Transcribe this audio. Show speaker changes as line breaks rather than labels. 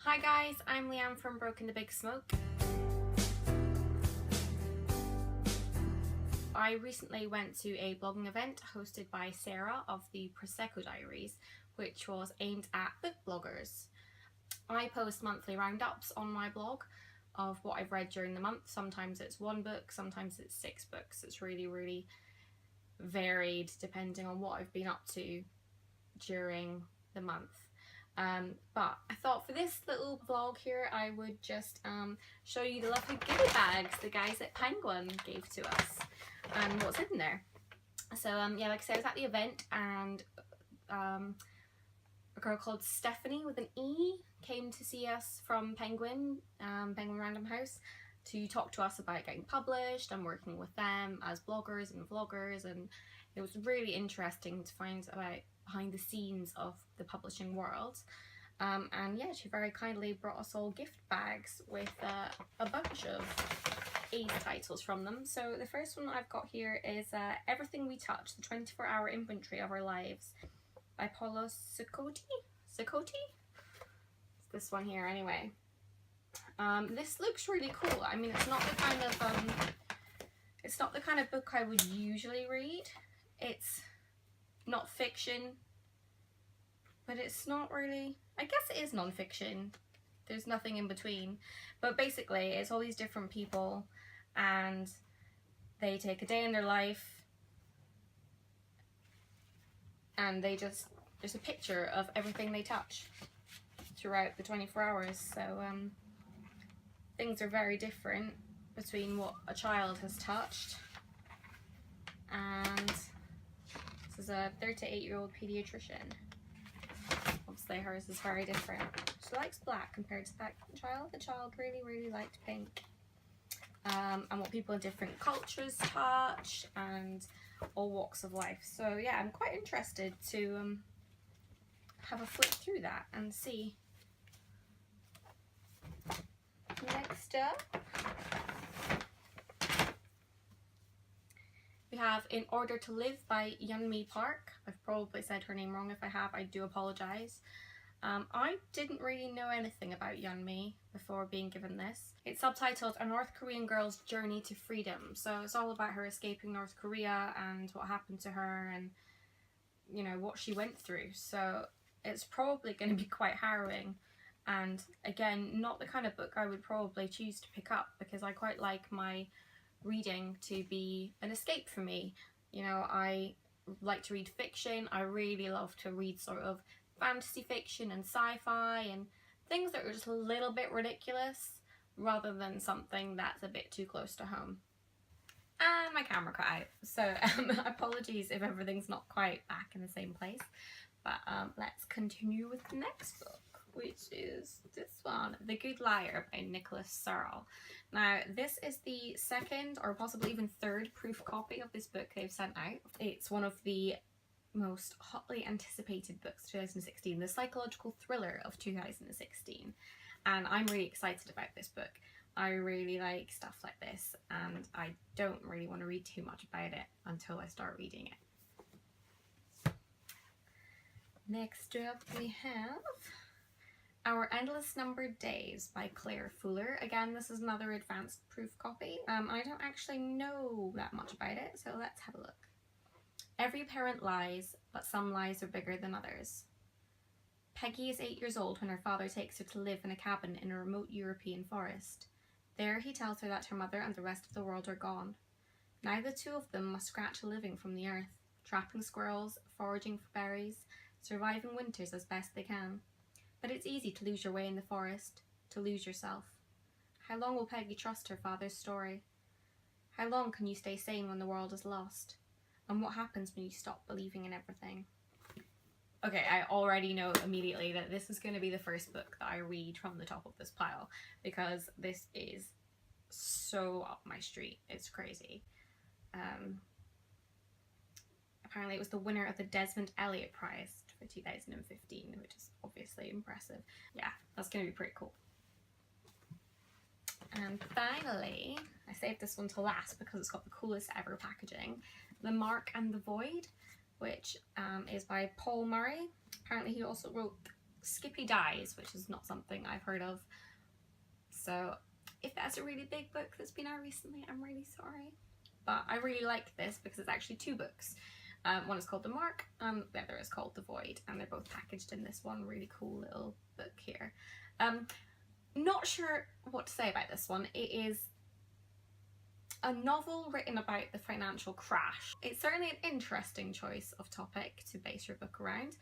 Hi guys, I'm Leanne from Broken the Big Smoke. I recently went to a blogging event hosted by Sarah of the Prosecco Diaries, which was aimed at book bloggers. I post monthly roundups on my blog of what I've read during the month. Sometimes it's one book, sometimes it's 6 books. It's really varied depending on what I've been up to during the month. But I thought for this little vlog here I would just show you the lovely goodie bags the guys at Penguin gave to us and what's in there. So yeah, like I said, I was at the event and a girl called Stephenie with an E came to see us from Penguin Random House to talk to us about getting published and working with them as bloggers and vloggers, and it was really interesting to find about behind the scenes of the publishing world. And yeah, she very kindly brought us all gift bags with a bunch of A's titles from them. So the first one I've got here is Everything We Touch, the 24-hour inventory of our lives by Paolo Saccotti? It's this one here anyway. This looks really cool. I mean, it's not the kind of book I would usually read. It's not fiction, but it's not really, I guess it is non-fiction. There's nothing in between, but basically it's all these different people and they take a day in their life and they just, there's a picture of everything they touch throughout the 24 hours. So things are very different between what a child has touched, and this is a 38-year-old pediatrician. Obviously hers is very different. She likes black compared to that child. The child really liked pink. And what people in different cultures touch and all walks of life. So yeah, I'm quite interested to have a flip through that and see. Next up, we have In Order to Live by Yeonmi Park. I've probably said her name wrong. If I have, I do apologise. I didn't really know anything about Yeonmi before being given this. It's subtitled A North Korean Girl's Journey to Freedom. So it's all about her escaping North Korea and what happened to her and, you know, what she went through. So it's probably going to be quite harrowing. And again, not the kind of book I would probably choose to pick up, because I quite like my reading to be an escape for me. You know, I like to read fiction. I really love to read sort of fantasy fiction and sci-fi and things that are just a little bit ridiculous rather than something that's a bit too close to home. And my camera cut out, so apologies if everything's not quite back in the same place, but let's continue with the next book, which is this one, The Good Liar by Nicholas Searle. Now, this is the second or possibly even third proof copy of this book they've sent out. It's one of the most hotly anticipated books of 2016, the psychological thriller of 2016. And I'm really excited about this book. I really like stuff like this, and I don't really want to read too much about it until I start reading it. Next up we have Our Endless Numbered Days by Claire Fuller. Again, this is another advanced proof copy. I don't actually know that much about it, so let's have a look. Every parent lies, but some lies are bigger than others. Peggy is 8 years old when her father takes her to live in a cabin in a remote European forest. There he tells her that her mother and the rest of the world are gone. Now the two of them must scratch a living from the earth, trapping squirrels, foraging for berries, surviving winters as best they can. But it's easy to lose your way in the forest, to lose yourself. How long will Peggy trust her father's story? How long can you stay sane when the world is lost? And what happens when you stop believing in everything? Okay, I already know immediately that this is going to be the first book that I read from the top of this pile, because this is so up my street. It's crazy. Apparently it was the winner of the Desmond Elliott Prize for 2015, which is obviously impressive. Yeah, that's going to be pretty cool. And finally, I saved this one to last because it's got the coolest ever packaging, The Mark and the Void, which is by Paul Murray. Apparently he also wrote Skippy Dies, which is not something I've heard of. So if that's a really big book that's been out recently, I'm really sorry. But I really like this because it's actually 2 books. One is called The Mark and the other is called The Void, and they're both packaged in this one really cool little book here. Not sure what to say about this one. It is a novel written about the financial crash. It's certainly an interesting choice of topic to base your book around,